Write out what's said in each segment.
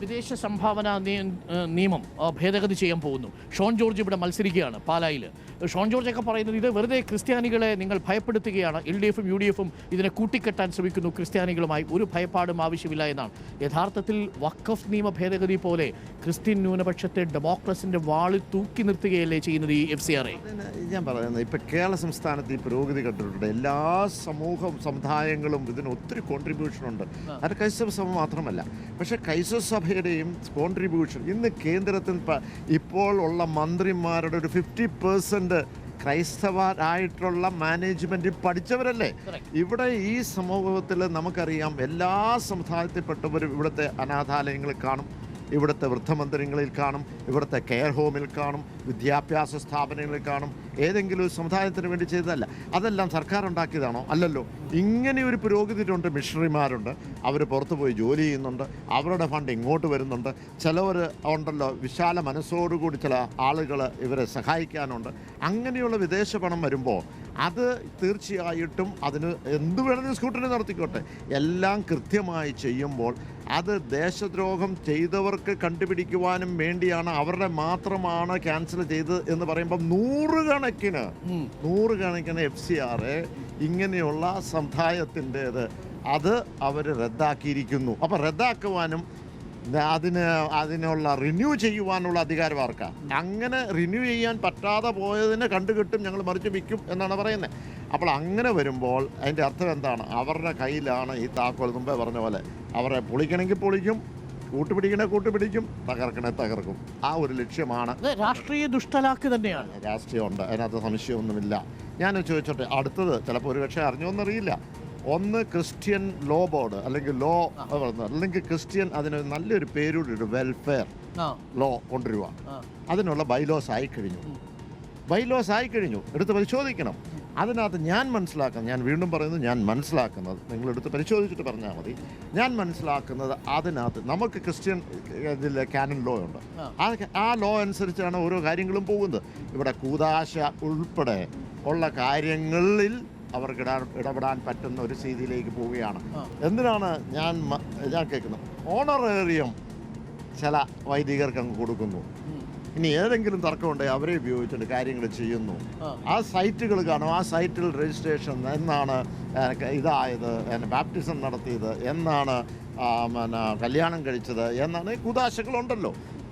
വിദേശ സംഭാവന നിയമം ഭേദഗതി ചെയ്യാൻ പോകുന്നു. ഷോൺ ജോർജ് ഇവിടെ മത്സരിക്കുകയാണ് പാലായിൽ. ഷോൺ ജോർജൊക്കെ പറയുന്നത് ഇത് വെറുതെ ക്രിസ്ത്യാനികളെ നിങ്ങൾ ഭയപ്പെടുത്തുകയാണ്, LDFും UDFും ഇതിനെ കൂട്ടിക്കെട്ടാൻ ശ്രമിക്കുന്നു, ക്രിസ്ത്യാനികളുമായി ഒരു ഭയപ്പാടും ആവശ്യമില്ല എന്നാണ്. യഥാർത്ഥത്തിൽ വഖഫ് നിയമ ഭേദഗതി പോലെ ക്രിസ്ത്യൻ ന്യൂനപക്ഷത്തെ ഡെമോക്രസിന്റെ വാളിൽ തൂക്കി നിർത്തുകയല്ലേ ചെയ്യുന്നത് ഈ FCRA? ഞാൻ പറയുന്നത് ഇപ്പം കേരള സംസ്ഥാനത്ത് ഈ പുരോഗതി കണ്ടിട്ടുണ്ട്. എല്ലാ സമുദായങ്ങളും ഇതിന് ഒത്തിരി കോൺട്രിബ്യൂഷൻ ഉണ്ട്. അത് ക്രൈസ്തവ സഭ മാത്രമല്ല. പക്ഷേ ക്രൈസ്തവ സഭയുടെയും കോൺട്രിബ്യൂഷൻ ഇന്ന് കേന്ദ്രത്തിൽ ഇപ്പോൾ ഉള്ള മന്ത്രിമാരുടെ ഒരു 50% ക്രൈസ്തവരായിട്ടുള്ള മാനേജ്മെൻറ്റിൽ പഠിച്ചവരല്ലേ. ഇവിടെ ഈ സമൂഹത്തിൽ നമുക്കറിയാം എല്ലാ സമുദായത്തിൽപ്പെട്ടവരും ഇവിടുത്തെ അനാഥാലയങ്ങളിൽ കാണും, ഇവിടുത്തെ വൃദ്ധമന്ദിരങ്ങളിൽ കാണും, ഇവിടുത്തെ കെയർ ഹോമിൽ കാണും, വിദ്യാഭ്യാസ സ്ഥാപനങ്ങളിൽ കാണും. ഏതെങ്കിലും ഒരു സമുദായത്തിന് വേണ്ടി ചെയ്തതല്ല. അതെല്ലാം സർക്കാർ ഉണ്ടാക്കിയതാണോ? അല്ലല്ലോ. ഇങ്ങനെ ഒരു പുരോഗതിയുണ്ട്. മിഷണറിമാരുണ്ട്, അവർ പുറത്തു പോയി ജോലി ചെയ്യുന്നുണ്ട്, അവരുടെ ഫണ്ട് ഇങ്ങോട്ട് വരുന്നുണ്ട്. ചിലവർ ഉണ്ടല്ലോ വിശാല മനസ്സോടുകൂടി ചില ആളുകൾ ഇവരെ സഹായിക്കാനുണ്ട്. അങ്ങനെയുള്ള വിദേശ പണം വരുമ്പോൾ അത് തീർച്ചയായിട്ടും അതിന് എന്ത് വേണമെങ്കിലും സ്കൂട്ടറി നടത്തിക്കോട്ടെ, എല്ലാം കൃത്യമായി ചെയ്യുമ്പോൾ അത് ദേശദ്രോഹം ചെയ്തവർക്ക് കണ്ടുപിടിക്കുവാനും വേണ്ടിയാണ്, അവരുടെ മാത്രമാണ് ക്യാൻസൽ ചെയ്തത് എന്ന് പറയുമ്പോൾ നൂറുകണക്കിന് FCRA ഇങ്ങനെയുള്ള സമുദായത്തിൻ്റേത് അത് അവർ റദ്ദാക്കിയിരിക്കുന്നു. അപ്പോൾ റദ്ദാക്കുവാനും അതിനുള്ള റിന്യൂ ചെയ്യുവാനുള്ള അധികാരം ആർക്കാണ്? അങ്ങനെ റിന്യൂ ചെയ്യാൻ പറ്റാതെ പോയതിനെ കണ്ടുകിട്ടും, ഞങ്ങൾ മറിച്ച് വിൽക്കും എന്നാണ് പറയുന്നത്. അപ്പോൾ അങ്ങനെ വരുമ്പോൾ അതിൻ്റെ അർത്ഥം എന്താണ്? അവരുടെ കയ്യിലാണ് ഈ താക്കോൽ. മുമ്പേ പറഞ്ഞ പോലെ അവരെ പൊളിക്കണമെങ്കിൽ പൊളിക്കും, കൂട്ടുപിടിക്കും, തകർക്കും. ആ ഒരു ലക്ഷ്യമാണ്. രാഷ്ട്രീയ ദുഷ്ടലാക്ക് തന്നെയാണ്. രാഷ്ട്രീയമുണ്ട്, അതിനകത്ത് സംശയമൊന്നുമില്ല. ഞാൻ ചോദിച്ചോട്ടെ, അടുത്തത് ചിലപ്പോൾ ഒരു പക്ഷേ അറിഞ്ഞോന്നറിയില്ല. ഒന്ന് ക്രിസ്ത്യൻ ലോ ബോർഡ് അല്ലെങ്കിൽ ലോ അല്ലെങ്കിൽ ക്രിസ്ത്യൻ അതിന് നല്ലൊരു പേരൂടെ ഒരു വെൽഫെയർ ലോ കൊണ്ടുവരിക. അതിനുള്ള ബൈലോസ് ആയിക്കഴിഞ്ഞു. എടുത്ത് പരിശോധിക്കണം. അതിനകത്ത് ഞാൻ വീണ്ടും പറയുന്നത്, ഞാൻ മനസ്സിലാക്കുന്നത്, നിങ്ങളെടുത്ത് പരിശോധിച്ചിട്ട് പറഞ്ഞാൽ മതി. ഞാൻ മനസ്സിലാക്കുന്നത് അതിനകത്ത് നമുക്ക് ക്രിസ്ത്യൻ ഇതിൽ കാനൻ ലോ ഉണ്ട്. ആ ലോ അനുസരിച്ചാണ് ഓരോ കാര്യങ്ങളും പോകുന്നത്. ഇവിടെ കൂദാശ ഉൾപ്പെടെ ഉള്ള കാര്യങ്ങളിൽ അവർക്ക് ഇടപെടാൻ പറ്റുന്ന ഒരു സ്ഥിതിയിലേക്ക് പോവുകയാണ്. എന്തിനാണ് ഞാൻ കേൾക്കുന്നത്? ഓണറേറിയം ചില വൈദികർക്ക് അങ്ങ് കൊടുക്കുന്നു. ഇനി ഏതെങ്കിലും തർക്കമുണ്ടെങ്കിൽ അവരെ ഉപയോഗിച്ചിട്ട് കാര്യങ്ങൾ ചെയ്യുന്നു. ആ സൈറ്റുകൾ കാണും. ആ സൈറ്റിൽ രജിസ്ട്രേഷൻ എന്നാണ് ഇതായത്, ബാപ്റ്റിസം നടത്തിയത്, എന്നാണ് കല്യാണം കഴിച്ചത്, എന്നാണ് കുദാശകളുണ്ടല്ലോ.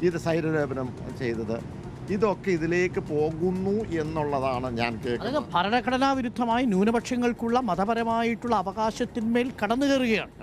ഇത് ശരീരലേപനം ചെയ്തത്, ഇതൊക്കെ ഇതിലേക്ക് പോകുന്നു എന്നുള്ളതാണ് ഞാൻ കേൾക്കുന്നത്. ഭരണഘടനാ വിരുദ്ധമായി ന്യൂനപക്ഷങ്ങൾക്കുള്ള മതപരമായിട്ടുള്ള അവകാശത്തിന്മേൽ കടന്നു കയറുകയാണ്.